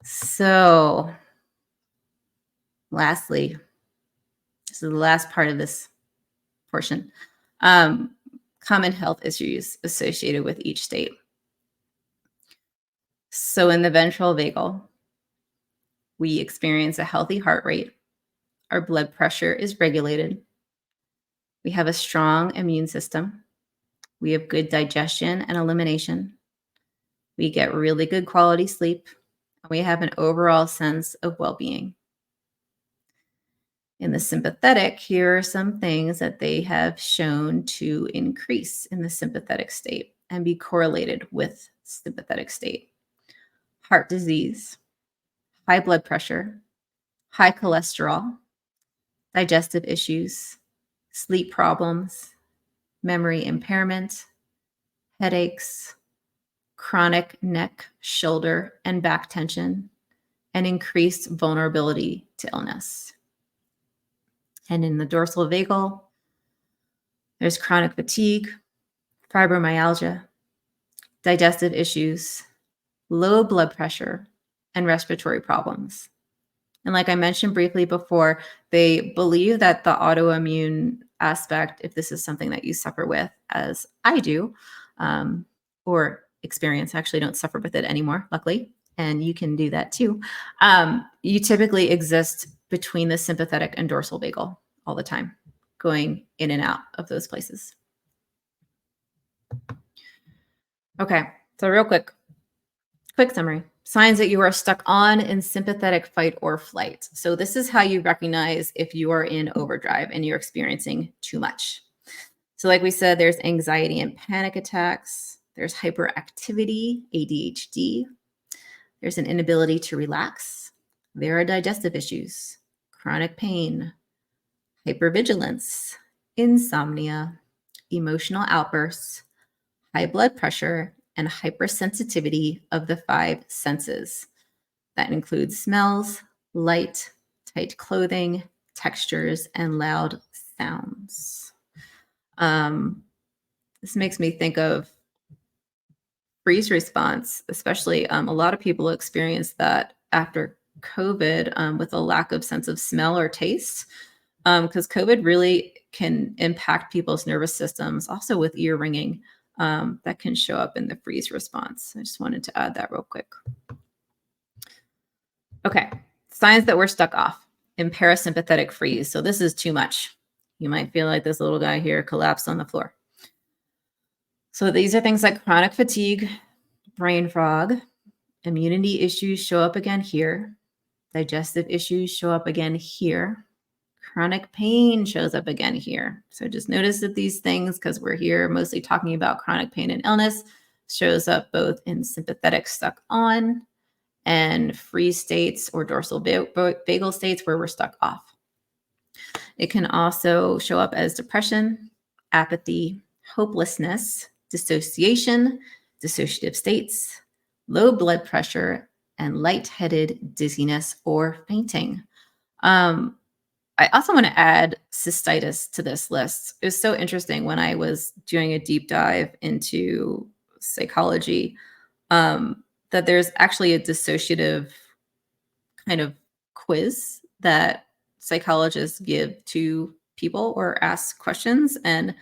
So lastly, this is the last part of this portion. Common health issues associated with each state. So in the ventral vagal, we experience a healthy heart rate. Our blood pressure is regulated. We have a strong immune system. We have good digestion and elimination. We get really good quality sleep. And we have an overall sense of well-being. In the sympathetic, here are some things that they have shown to increase in the sympathetic state and be correlated with sympathetic state. Heart disease, high blood pressure, high cholesterol, digestive issues, sleep problems, memory impairment, headaches, chronic neck, shoulder, and back tension, and increased vulnerability to illness. And in the dorsal vagal, there's chronic fatigue, fibromyalgia, digestive issues, low blood pressure, and respiratory problems. And like I mentioned briefly before, they believe that the autoimmune aspect, if this is something that you suffer with, as I do, or experience, I actually don't suffer with it anymore, luckily, and you can do that too. You typically exist between the sympathetic and dorsal vagal all the time, going in and out of those places. Okay, so real quick summary. Signs that you are stuck on in sympathetic fight or flight. So this is how you recognize if you are in overdrive and you're experiencing too much. So like we said, there's anxiety and panic attacks. There's hyperactivity, ADHD. There's an inability to relax. There are digestive issues, chronic pain, hypervigilance, insomnia, emotional outbursts, high blood pressure, and hypersensitivity of the 5 senses. That includes smells, light, tight clothing, textures, and loud sounds. This makes me think of freeze response, especially a lot of people experience that after COVID with a lack of sense of smell or taste, because COVID really can impact people's nervous systems, also with ear ringing. That can show up in the freeze response. I just wanted to add that real quick. Okay, signs that we're stuck off in parasympathetic freeze. So this is too much. You might feel like this little guy here collapsed on the floor. So these are things like chronic fatigue, brain fog, immunity issues show up again here, digestive issues show up again here, chronic pain shows up again here. So just notice that these things, because we're here mostly talking about chronic pain and illness, shows up both in sympathetic stuck on and freeze states or dorsal vagal states where we're stuck off. It can also show up as depression, apathy, hopelessness, dissociation, dissociative states, low blood pressure, and lightheaded, dizziness, or fainting. I also want to add cystitis to this list. It was so interesting when I was doing a deep dive into psychology, that there's actually a dissociative kind of quiz that psychologists give to people or ask questions. And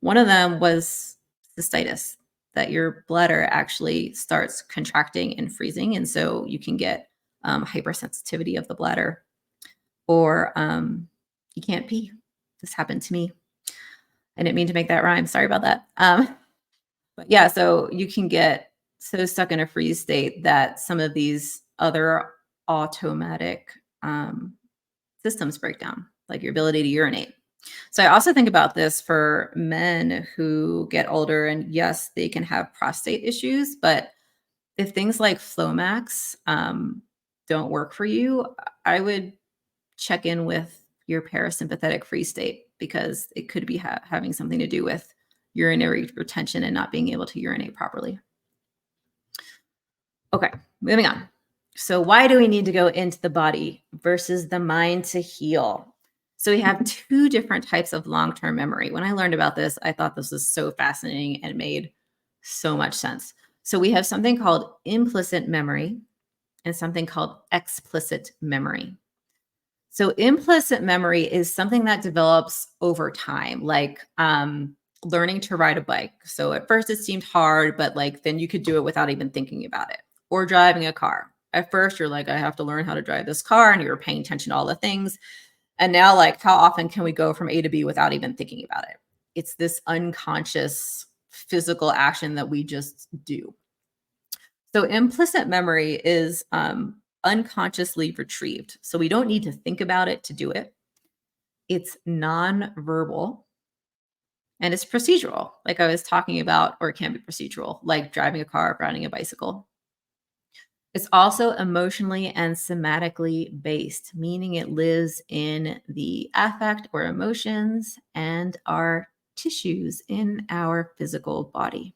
one of them was cystitis, that your bladder actually starts contracting and freezing. And so you can get hypersensitivity of the bladder, or you can't pee. This happened to me. I didn't mean to make that rhyme. Sorry about that. But yeah, so you can get so stuck in a freeze state that some of these other automatic systems break down, like your ability to urinate. So I also think about this for men who get older, and yes, they can have prostate issues, but if things like Flomax don't work for you, I would check in with your parasympathetic freeze state, because it could be having something to do with urinary retention and not being able to urinate properly. Okay, moving on. So why do we need to go into the body versus the mind to heal? So we have 2 different types of long-term memory. When I learned about this, I thought this was so fascinating and made so much sense. So we have something called implicit memory and something called explicit memory. So implicit memory is something that develops over time, like learning to ride a bike. So at first it seemed hard, but like then you could do it without even thinking about it. Or driving a car. At first you're like, I have to learn how to drive this car, and you're paying attention to all the things. And now, like, how often can we go from A to B without even thinking about it? It's this unconscious physical action that we just do. So implicit memory is unconsciously retrieved. So we don't need to think about it to do it. It's non-verbal, and it's procedural, like I was talking about, or it can be procedural, like driving a car, riding a bicycle. It's also emotionally and somatically based, meaning it lives in the affect or emotions and our tissues in our physical body.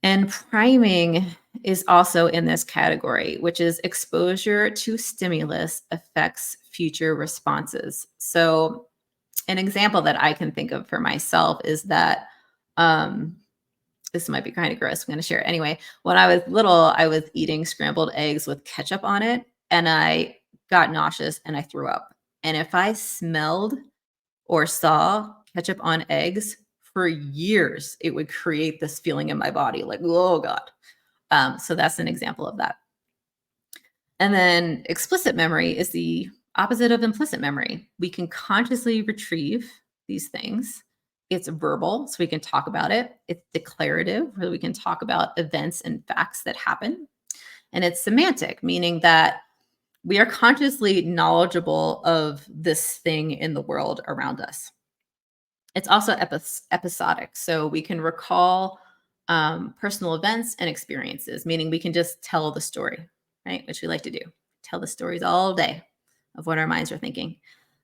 And priming is also in this category, which is exposure to stimulus affects future responses. So, an example that I can think of for myself is that um, this might be kind of gross. I'm going to share it anyway. When I was little, I was eating scrambled eggs with ketchup on it, and I got nauseous and I threw up. And if I smelled or saw ketchup on eggs for years, it would create this feeling in my body like, oh God. So that's an example of that. And then explicit memory is the opposite of implicit memory. We can consciously retrieve these things. It's verbal, so we can talk about it. It's declarative, where we can talk about events and facts that happen. And it's semantic, meaning that we are consciously knowledgeable of this thing in the world around us. It's also episodic, so we can recall personal events and experiences, meaning we can just tell the story, right? Which we like to do. Tell the stories all day of what our minds are thinking,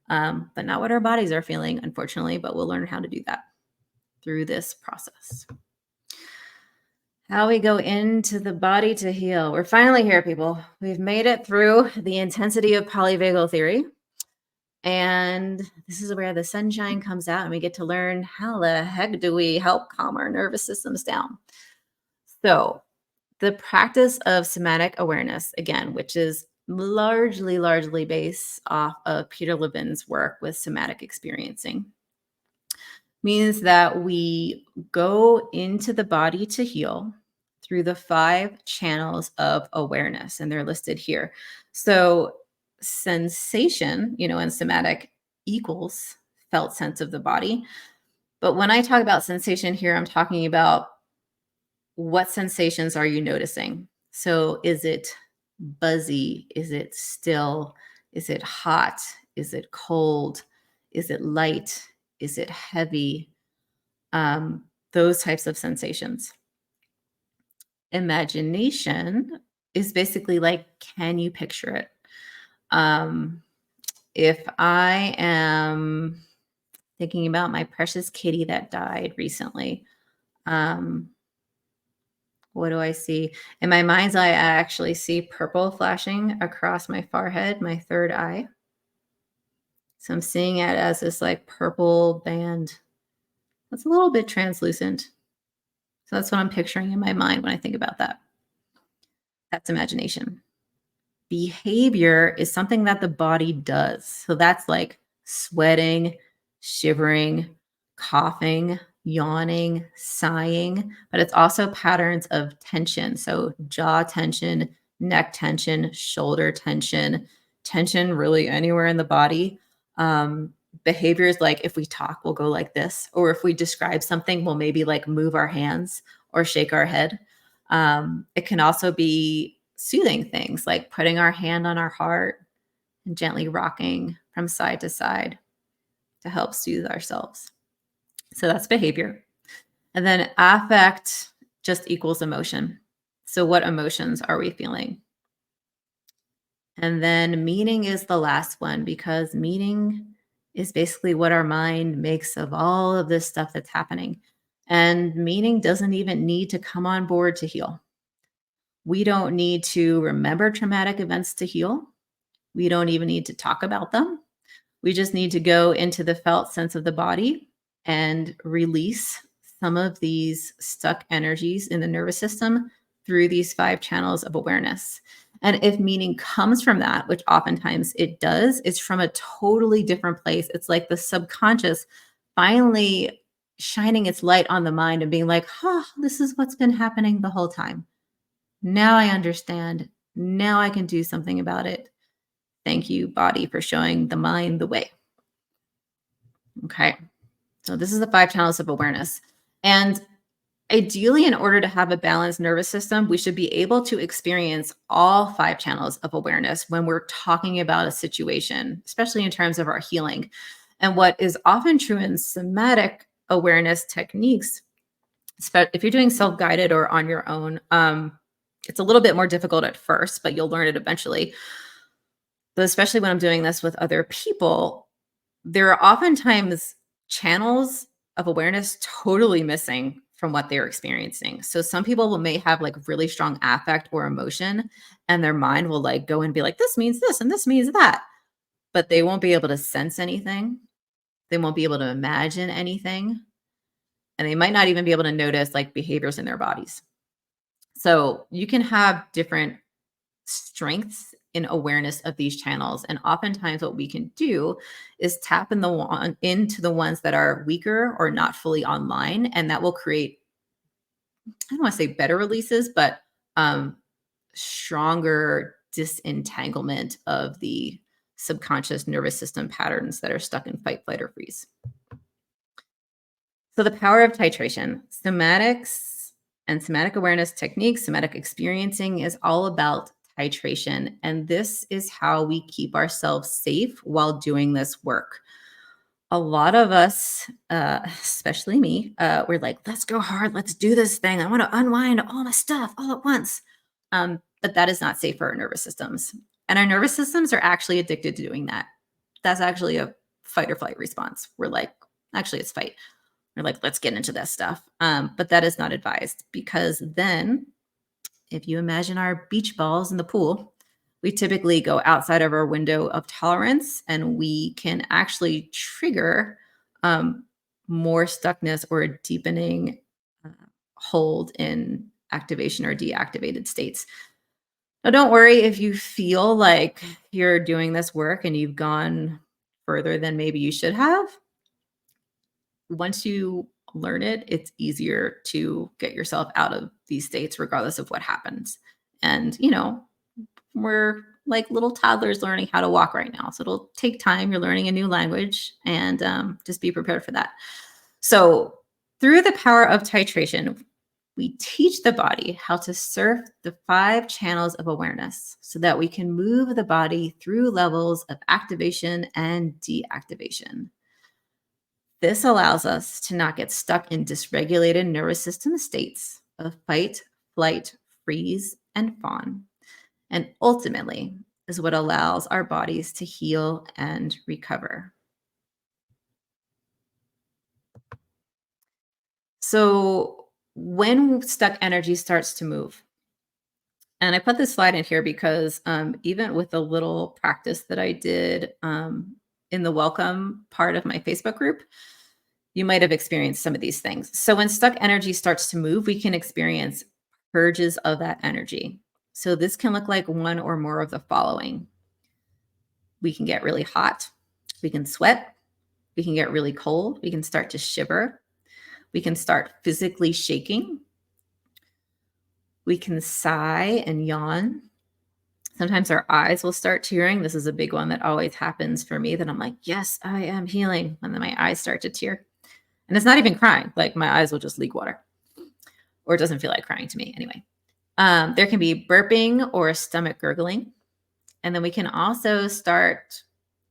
but not what our bodies are feeling, unfortunately. But we'll learn how to do that through this process. How we go into the body to heal. We're finally here, people. We've made it through the intensity of polyvagal theory. And this is where the sunshine comes out and we get to learn how the heck do we help calm our nervous systems down. So the practice of somatic awareness, again, which is largely based off of Peter Levin's work with somatic experiencing, means that we go into the body to heal through the 5 channels of awareness, and they're listed here. So sensation, in somatic equals felt sense of the body. But when I talk about sensation here, I'm talking about what sensations are you noticing? So is it buzzy? Is it still? Is it hot? Is it cold? Is it light? Is it heavy? Those types of sensations. Imagination is basically like, can you picture it? If I am thinking about my precious kitty that died recently, what do I see? In my mind's eye, I actually see purple flashing across my forehead, my third eye. So I'm seeing it as this like purple band that's a little bit translucent. So that's what I'm picturing in my mind when I think about that. That's imagination. Behavior is something that the body does. So that's like sweating, shivering, coughing, yawning, sighing, but it's also patterns of tension. So jaw tension, neck tension, shoulder tension, tension really anywhere in the body. Behaviors like if we talk, we'll go like this, or if we describe something, we'll maybe like move our hands or shake our head. It can also be soothing things like putting our hand on our heart and gently rocking from side to side to help soothe ourselves. So that's behavior. And then affect just equals emotion. So what emotions are we feeling? And then meaning is the last one, because meaning is basically what our mind makes of all of this stuff that's happening. And meaning doesn't even need to come on board to heal. We don't need to remember traumatic events to heal. We don't even need to talk about them. We just need to go into the felt sense of the body and release some of these stuck energies in the nervous system through these 5 channels of awareness. And if meaning comes from that, which oftentimes it does, it's from a totally different place. It's like the subconscious finally shining its light on the mind and being like, this is what's been happening the whole time. Now I understand. Now I can do something about it. Thank you, body, for showing the mind the way. Okay. So this is the 5 channels of awareness. And ideally, in order to have a balanced nervous system, we should be able to experience all 5 channels of awareness when we're talking about a situation, especially in terms of our healing. And what is often true in somatic awareness techniques, if you're doing self-guided or on your own, It's a little bit more difficult at first, but you'll learn it eventually. But especially when I'm doing this with other people, there are oftentimes channels of awareness totally missing from what they're experiencing. So some people may have like really strong affect or emotion, and their mind will like go and be like, this means this and this means that, but they won't be able to sense anything. They won't be able to imagine anything. And they might not even be able to notice like behaviors in their bodies. So you can have different strengths in awareness of these channels. And oftentimes what we can do is tap into the ones that are weaker or not fully online. And that will create, I don't want to say better releases, but um, stronger disentanglement of the subconscious nervous system patterns that are stuck in fight, flight, or freeze. So the power of titration, somatics and somatic awareness techniques, somatic experiencing is all about titration. And this is how we keep ourselves safe while doing this work. A lot of us, especially me, we're like, let's go hard. Let's do this thing. I want to unwind all my stuff all at once. But that is not safe for our nervous systems. And our nervous systems are actually addicted to doing that. That's actually a fight or flight response. We're like, actually, it's fight. We're like, let's get into this stuff. But that is not advised, because then if you imagine our beach balls in the pool, we typically go outside of our window of tolerance, and we can actually trigger more stuckness or a deepening uh, hold in activation or deactivated states. Now, don't worry if you feel like you're doing this work and you've gone further than maybe you should have. Once you learn it, it's easier to get yourself out of these states, regardless of what happens. And, we're like little toddlers learning how to walk right now. So it'll take time. You're learning a new language, and just be prepared for that. So, through the power of titration, we teach the body how to surf the 5 channels of awareness so that we can move the body through levels of activation and deactivation. This allows us to not get stuck in dysregulated nervous system states of fight, flight, freeze, and fawn. And ultimately is what allows our bodies to heal and recover. So when stuck energy starts to move, and I put this slide in here because even with the little practice that I did in the welcome part of my Facebook group, you might have experienced some of these things. So when stuck energy starts to move, we can experience purges of that energy. So this can look like one or more of the following. We can get really hot. We can sweat. We can get really cold. We can start to shiver. We can start physically shaking. We can sigh and yawn. Sometimes our eyes will start tearing. This is a big one that always happens for me, that I'm like, yes, I am healing. And then my eyes start to tear. And it's not even crying. Like my eyes will just leak water, or it doesn't feel like crying to me anyway. There can be burping or stomach gurgling. And then we can also start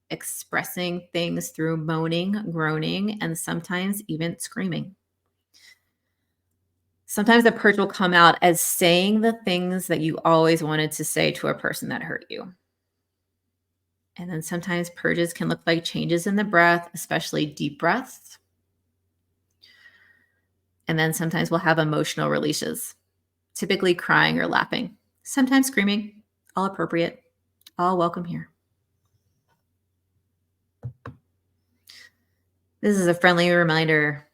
expressing things through moaning, groaning, and sometimes even screaming. Sometimes the purge will come out as saying the things that you always wanted to say to a person that hurt you. And then sometimes purges can look like changes in the breath, especially deep breaths. And then sometimes we'll have emotional releases, typically crying or laughing, sometimes screaming, all appropriate, all welcome here. This is a friendly reminder.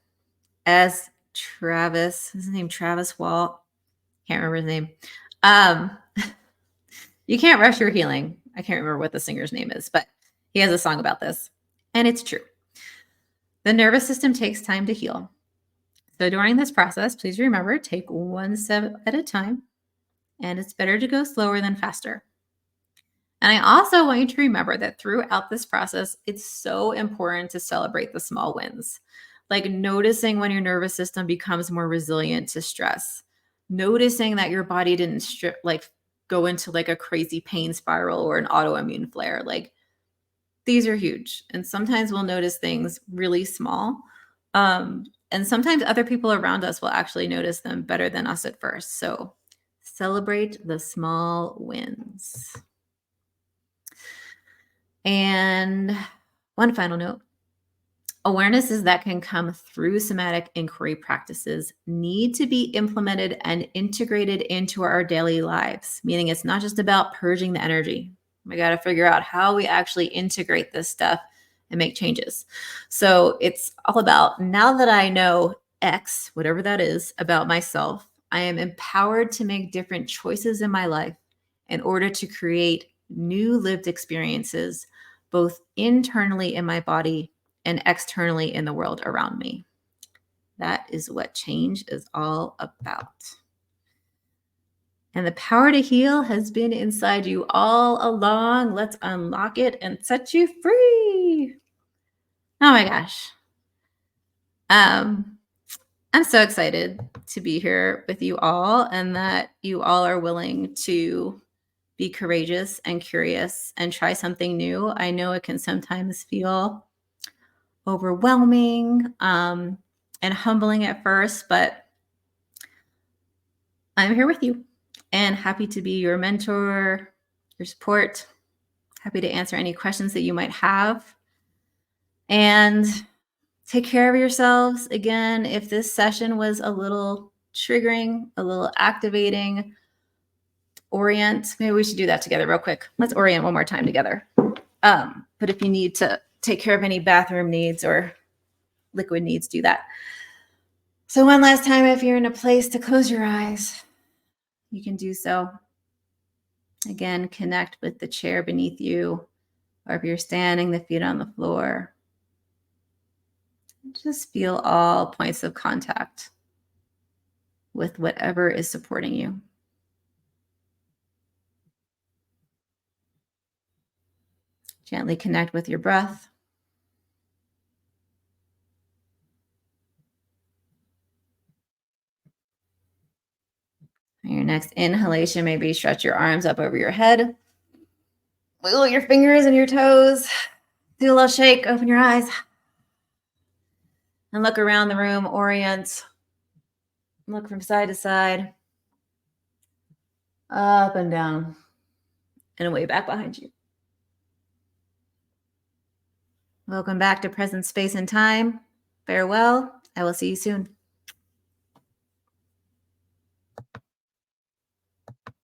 As Travis, his name Travis Walt, can't remember his name. You can't rush your healing. I can't remember what the singer's name is, but he has a song about this, and it's true. The nervous system takes time to heal. So during this process, please remember, take one step at a time, and it's better to go slower than faster. And I also want you to remember that throughout this process, it's so important to celebrate the small wins, like noticing when your nervous system becomes more resilient to stress, noticing that your body didn't go into like a crazy pain spiral or an autoimmune flare. Like, these are huge. And sometimes we'll notice things really small. And sometimes other people around us will actually notice them better than us at first. So Celebrate the small wins. And one final note. Awarenesses that can come through somatic inquiry practices need to be implemented and integrated into our daily lives, meaning it's not just about purging the energy. We got to figure out how we actually integrate this stuff and make changes. So it's all about, now that I know X, whatever that is, about myself, I am empowered to make different choices in my life in order to create new lived experiences, both internally in my body and externally in the world around me. That is what change is all about. And the power to heal has been inside you all along. Let's unlock it and set you free. Oh my gosh. I'm so excited to be here with you all, and that you all are willing to be courageous and curious and try something new. I know it can sometimes feel overwhelming and humbling at first, but I'm here with you and happy to be your mentor, your support, happy to answer any questions that you might have. And take care of yourselves. Again, if this session was a little triggering, a little activating, orient. Maybe we should do that together real quick. Let's orient one more time together. But if you need to take care of any bathroom needs or liquid needs, do that. So one last time, if you're in a place to close your eyes, you can do so. Again, connect with the chair beneath you, or if you're standing, the feet on the floor. Just feel all points of contact with whatever is supporting you. Gently connect with your breath. On your next inhalation, maybe stretch your arms up over your head. Wiggle your fingers and your toes. Do a little shake, open your eyes. And look around the room, orient. Look from side to side. Up and down. And away back behind you. Welcome back to Present Space and Time. Farewell. I will see you soon.